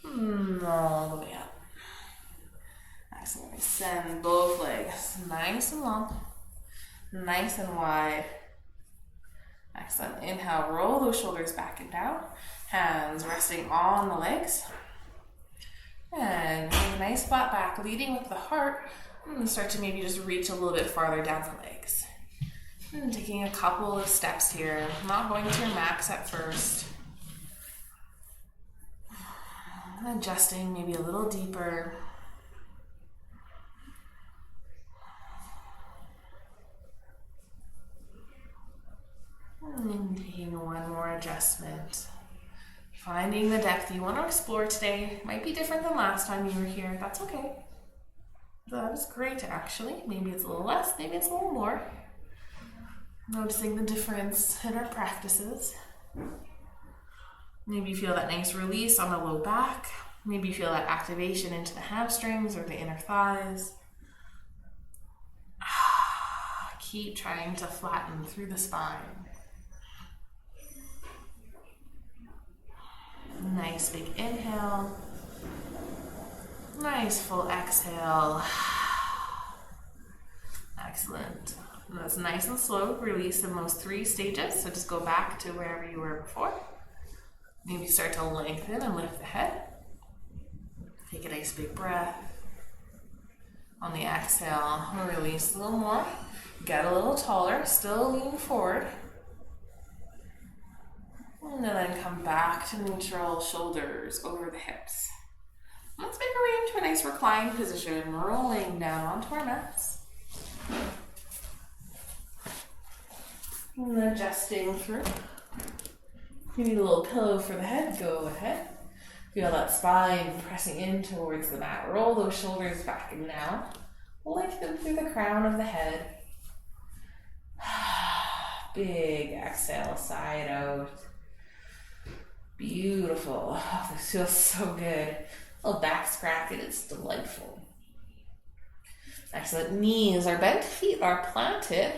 All the way up. Excellent. Send both legs nice and long, nice and wide. Excellent. Inhale, roll those shoulders back and down. Hands resting on the legs. And take a nice flat back, leading with the heart. And start to maybe just reach a little bit farther down the legs. And taking a couple of steps here, not going to your max at first. Adjusting maybe a little deeper. And taking one more adjustment. Finding the depth you want to explore today. Might be different than last time you were here. That's okay. That is great, actually. Maybe it's a little less, maybe it's a little more. Noticing the difference in our practices. Maybe you feel that nice release on the low back. Maybe you feel that activation into the hamstrings or the inner thighs. Keep trying to flatten through the spine. Nice big inhale. Nice full exhale. Excellent. And that's nice and slow. Release in those 3 stages. So just go back to wherever you were before. Maybe start to lengthen and lift the head. Take a nice big breath. On the exhale, release a little more. Get a little taller. Still lean forward. And then come back to neutral, shoulders over the hips. Let's make our way into a nice reclined position, rolling down onto our mats. And adjusting through. If you need a little pillow for the head, go ahead. Feel that spine pressing in towards the mat. Roll those shoulders back and down. Lengthen through the crown of the head. Big exhale, side out. Beautiful. Oh, this feels so good. A little back scratching, it's delightful. Excellent. Knees are bent, feet are planted.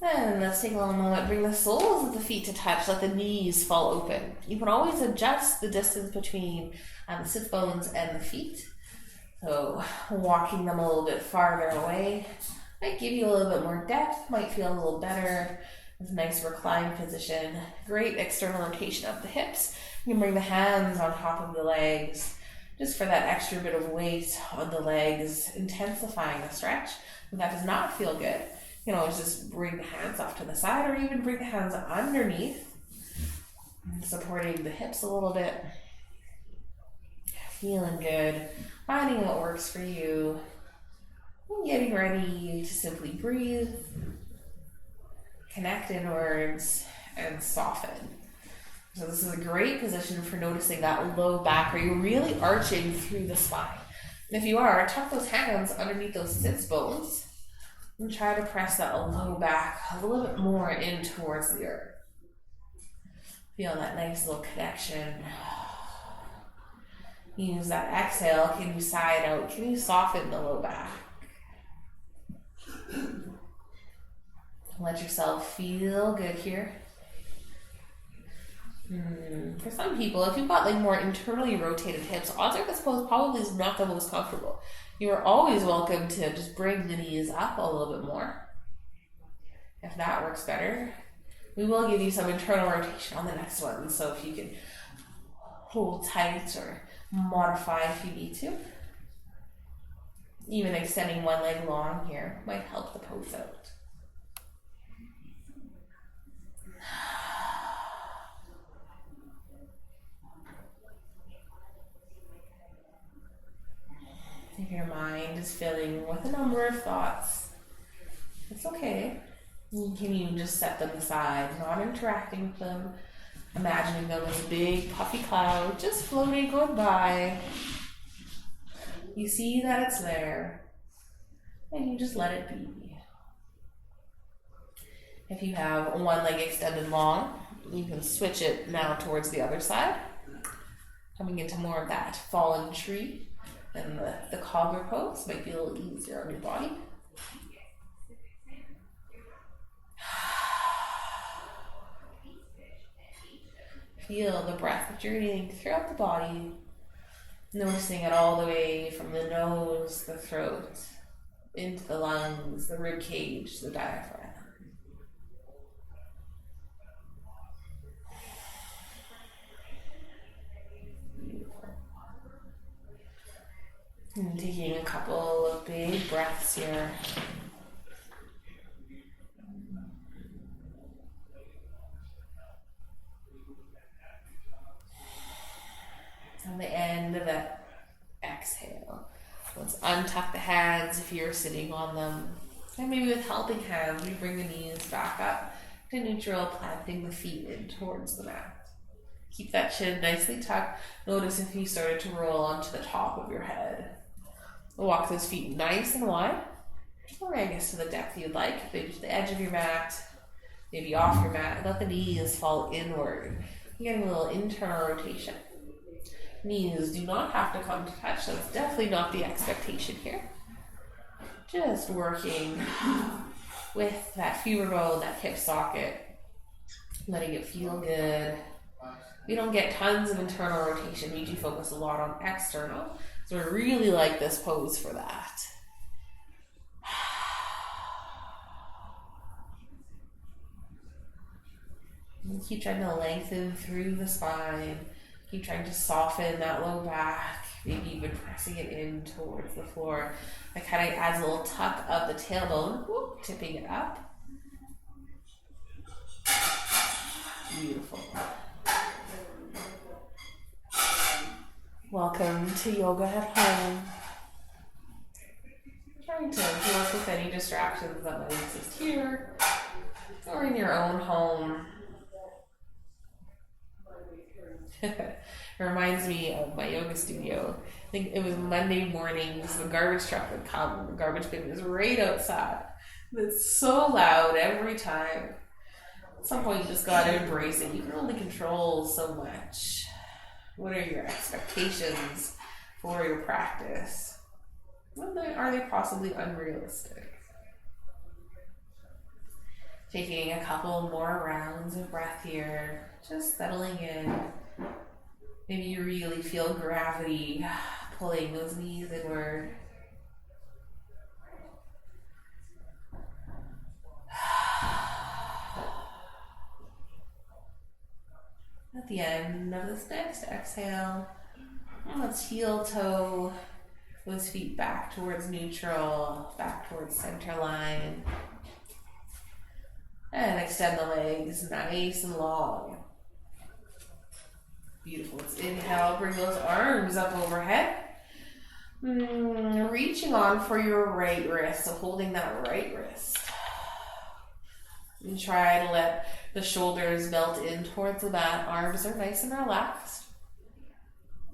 And let's take a little moment, bring the soles of the feet to touch, let the knees fall open. You can always adjust the distance between the sit bones and the feet. So walking them a little bit farther away might give you a little bit more depth, might feel a little better. It's a nice reclined position. Great external rotation of the hips. You can bring the hands on top of the legs just for that extra bit of weight on the legs, intensifying the stretch. If that does not feel good, you can always just bring the hands off to the side or even bring the hands underneath, supporting the hips a little bit. Feeling good, finding what works for you, and getting ready to simply breathe, connect inwards, and soften. So this is a great position for noticing that low back. Are you really arching through the spine? And if you are, tuck those hands underneath those sits bones and try to press that low back a little bit more in towards the earth. Feel that nice little connection. Use that exhale. Can you side out? Can you soften the low back? Let yourself feel good here. For some people, if you've got like more internally rotated hips, odds are this pose probably is not the most comfortable. You are always welcome to just bring the knees up a little bit more. If that works better, we will give you some internal rotation on the next one. So if you can hold tight or modify if you need to. Even extending one leg long here might help the pose out. If your mind is filling with a number of thoughts, it's okay. Can you just set them aside, not interacting with them, imagining them as a big puffy cloud just floating, going by. You see that it's there, and you just let it be. If you have one leg extended long, you can switch it now towards the other side, coming into more of that fallen tree. And the cobbler pose might be a little easier on your body. Feel the breath journeying throughout the body, noticing it all the way from the nose, the throat, into the lungs, the rib cage, the diaphragm. And taking a couple of big breaths here. On the end of that exhale, let's untuck the hands if you're sitting on them. And maybe with helping hands, we bring the knees back up to neutral, planting the feet in towards the mat. Keep that chin nicely tucked. Notice if you started to roll onto the top of your head. Walk those feet nice and wide, or I guess to the depth you'd like. Maybe to the edge of your mat, maybe off your mat. Let the knees fall inward. You're getting a little internal rotation. Knees do not have to come to touch. That's definitely not the expectation here. Just working with that femur bone, that hip socket, letting it feel good. We don't get tons of internal rotation. We do focus a lot on external. So I really like this pose for that. And keep trying to lengthen through the spine. Keep trying to soften that low back, maybe even pressing it in towards the floor. That kind of adds a little tuck of the tailbone, tipping it up. Beautiful. Welcome to yoga at home. Trying to work with any distractions that might exist here or in your own home. It reminds me of my yoga studio. I think it was Monday mornings, the garbage truck would come, the garbage bin was right outside. It's so loud every time. At some point you just gotta embrace it. You can only control so much. What are your expectations for your practice? Are they possibly unrealistic? Taking a couple more rounds of breath here, just settling in. Maybe you really feel gravity pulling those knees inward. At the end of this next exhale, let's heel toe those feet back towards neutral, back towards center line. And extend the legs nice and long. Beautiful. Let's inhale, bring those arms up overhead. Reaching on for your right wrist, so holding that right wrist. And try to let the shoulders melt in towards the mat. Arms are nice and relaxed.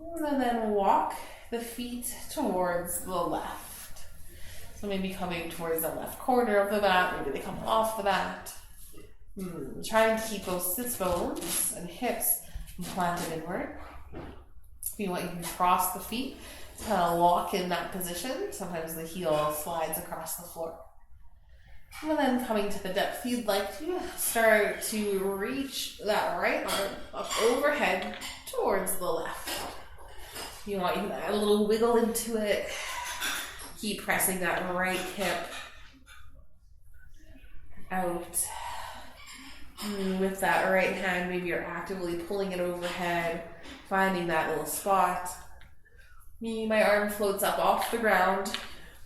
And then walk the feet towards the left. So maybe coming towards the left corner of the mat. Maybe they come off the mat. Trying to keep those sits bones and hips planted inward. If you want, you can cross the feet to kind of lock in that position. Sometimes the heel slides across the floor. And then coming to the depth, you'd like to start to reach that right arm up overhead towards the left. You want, you can add a little wiggle into it. Keep pressing that right hip out. With that right hand, maybe you're actively pulling it overhead, finding that little spot. Me, my arm floats up off the ground,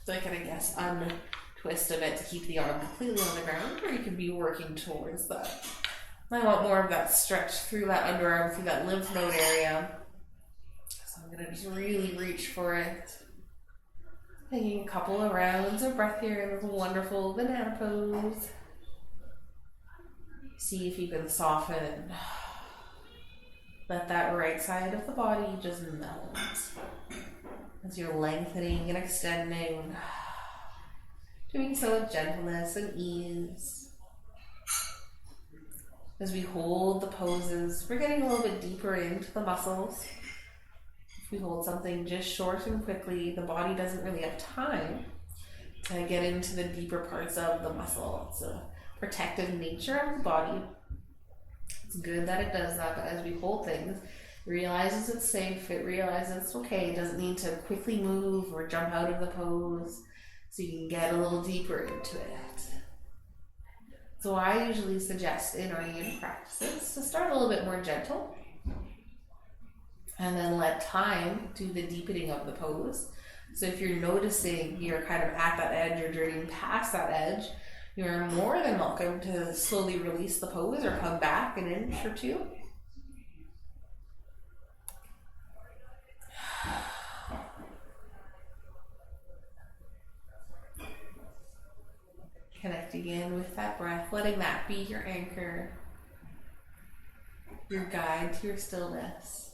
so I can, I guess, untwist a bit to keep the arm completely on the ground, or you can be working towards that. I want more of that stretch through that underarm, through that lymph node area. So I'm going to just really reach for it. Taking a couple of rounds of breath here in this wonderful banana pose. See if you can soften. Let that right side of the body just melt. As you're lengthening and extending. Doing so with gentleness and ease. As we hold the poses, we're getting a little bit deeper into the muscles. If we hold something just short and quickly, the body doesn't really have time to get into the deeper parts of the muscle. It's a protective nature of the body. It's good that it does that, but as we hold things, it realizes it's safe, it realizes it's okay, it doesn't need to quickly move or jump out of the pose, so you can get a little deeper into it. So I usually suggest in our yin practices to start a little bit more gentle, and then let time do the deepening of the pose. So if you're noticing you're kind of at that edge or journeying past that edge, you're more than welcome to slowly release the pose or come back an inch or two. Connecting in with that breath, letting that be your anchor, your guide to your stillness.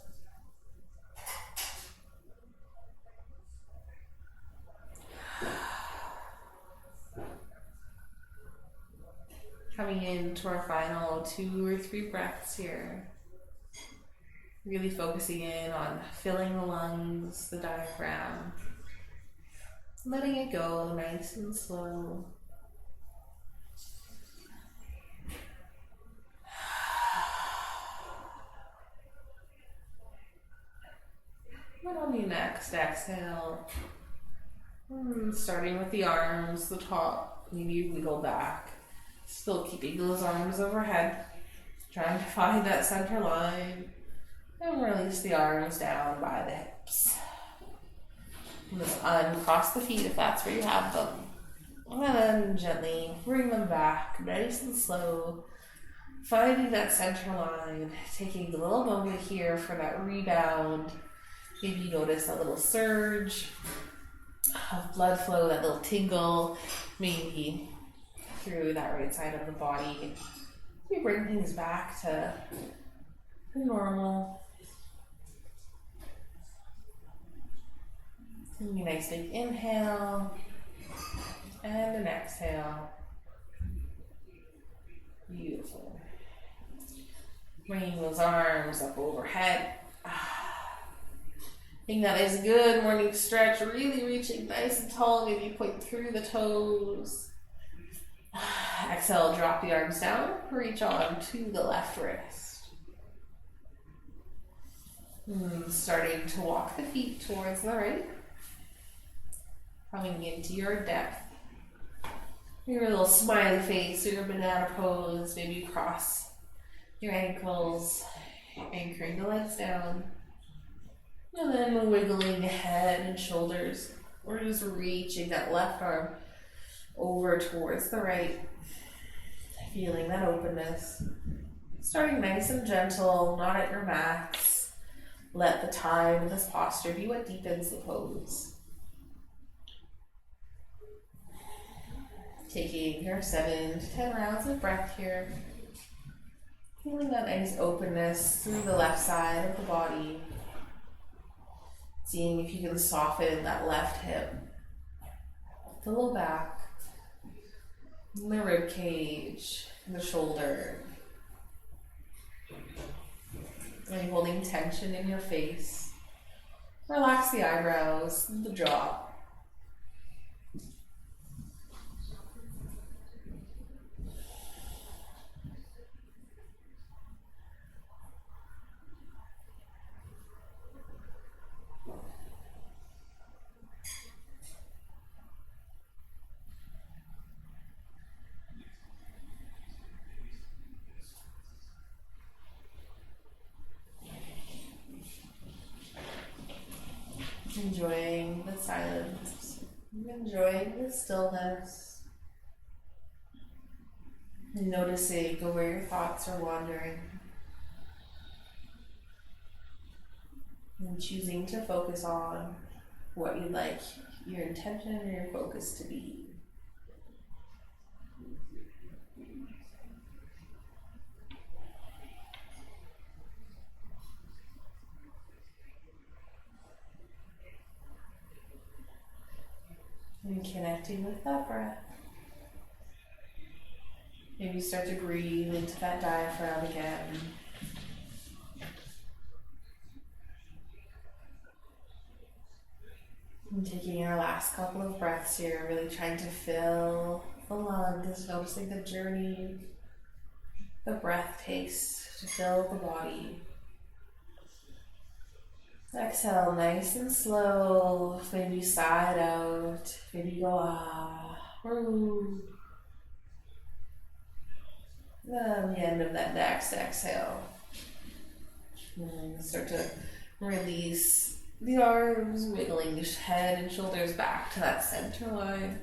Coming into our final 2 or 3 breaths here. Really focusing in on filling the lungs, the diaphragm. Letting it go nice and slow. And on the next exhale, starting with the arms, the top, maybe you wiggle back. Still keeping those arms overhead, trying to find that center line, and release the arms down by the hips. And just uncross the feet if that's where you have them. And then gently bring them back, nice and slow, finding that center line, taking a little moment here for that rebound. Maybe you notice a little surge of blood flow, that little tingle, maybe through that right side of the body. We bring things back to normal. A nice big inhale and an exhale. Beautiful. Bringing those arms up overhead. I think that is a good morning stretch, really reaching nice and tall, maybe point through the toes. Exhale, drop the arms down, reach on to the left wrist. Starting to walk the feet towards the right. Coming into your depth. Your little smiley face, your banana pose, maybe you cross your ankles, anchoring the legs down. And then wiggling head and shoulders. We're just reaching that left arm over towards the right. Feeling that openness. Starting nice and gentle, not at your max. Let the time in this posture be what deepens the pose. Taking your 7 to 10 rounds of breath here. Feeling that nice openness through the left side of the body. Seeing if you can soften that left hip, the low back, the rib cage, the shoulder. Are you holding tension in your face? Relax the eyebrows, the jaw. Enjoying the silence, enjoying the stillness, and noticing where your thoughts are wandering, and choosing to focus on what you'd like your intention or your focus to be. And connecting with that breath. Maybe start to breathe into that diaphragm again. And taking our last couple of breaths here, really trying to fill the lungs, noticing the journey the breath takes to fill the body. Exhale nice and slow, maybe side out, maybe go ah, woo. Then the end of that next exhale. And start to release the arms, wiggling the head and shoulders back to that center line.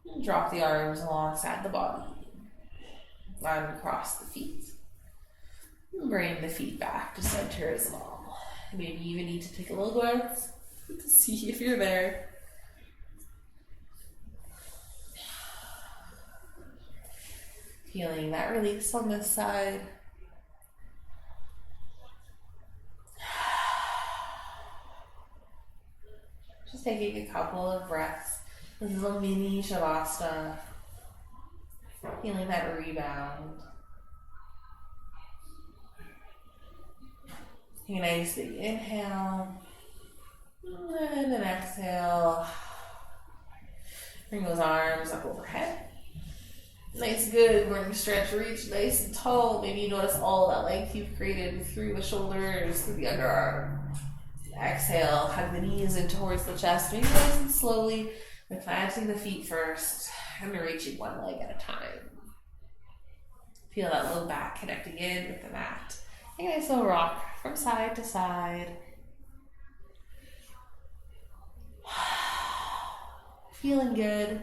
And drop the arms alongside the body. Line across the feet. And bring the feet back to center as well. Maybe you even need to take a little glance to see if you're there. Feeling that release on this side. Just taking a couple of breaths. This is a mini Shavasana. Feeling that rebound. Take a nice big inhale. And an exhale. Bring those arms up overhead. Nice, good. We're going to stretch, reach nice and tall. Maybe you notice all that length you've created through the shoulders, through the underarm. Exhale, hug the knees in towards the chest. Maybe nice and slowly. We're planting the feet first and reaching one leg at a time. Feel that low back connecting in with the mat. Take a nice little rock from side to side. Feeling good.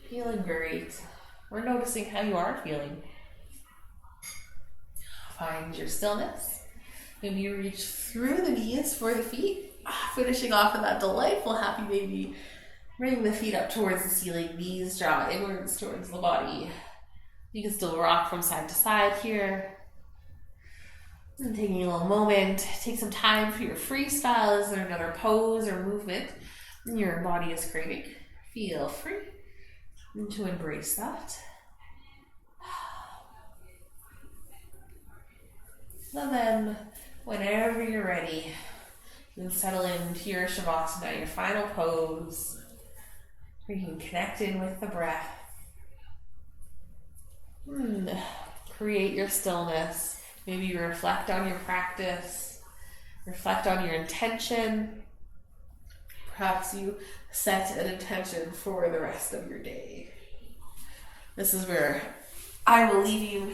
Feeling great. We're noticing how you are feeling. Find your stillness. Maybe you reach through the knees for the feet. Finishing off with that delightful happy baby. Bring the feet up towards the ceiling. Knees draw inwards towards the body. You can still rock from side to side here. And taking a little moment, take some time for your freestyle. Is there another pose or movement your body is craving? Feel free to embrace that. And then, whenever you're ready, you can settle into your Shavasana, your final pose, where you can connect in with the breath. Create your stillness. Maybe you reflect on your practice, reflect on your intention. Perhaps you set an intention for the rest of your day. This is where I will leave you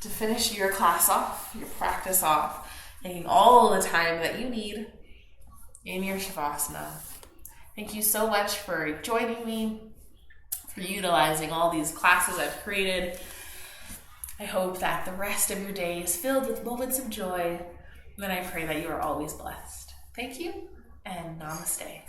to finish your class off, your practice off, taking all the time that you need in your Shavasana. Thank you so much for joining me, for utilizing all these classes I've created. I hope that the rest of your day is filled with moments of joy, and I pray that you are always blessed. Thank you, and namaste.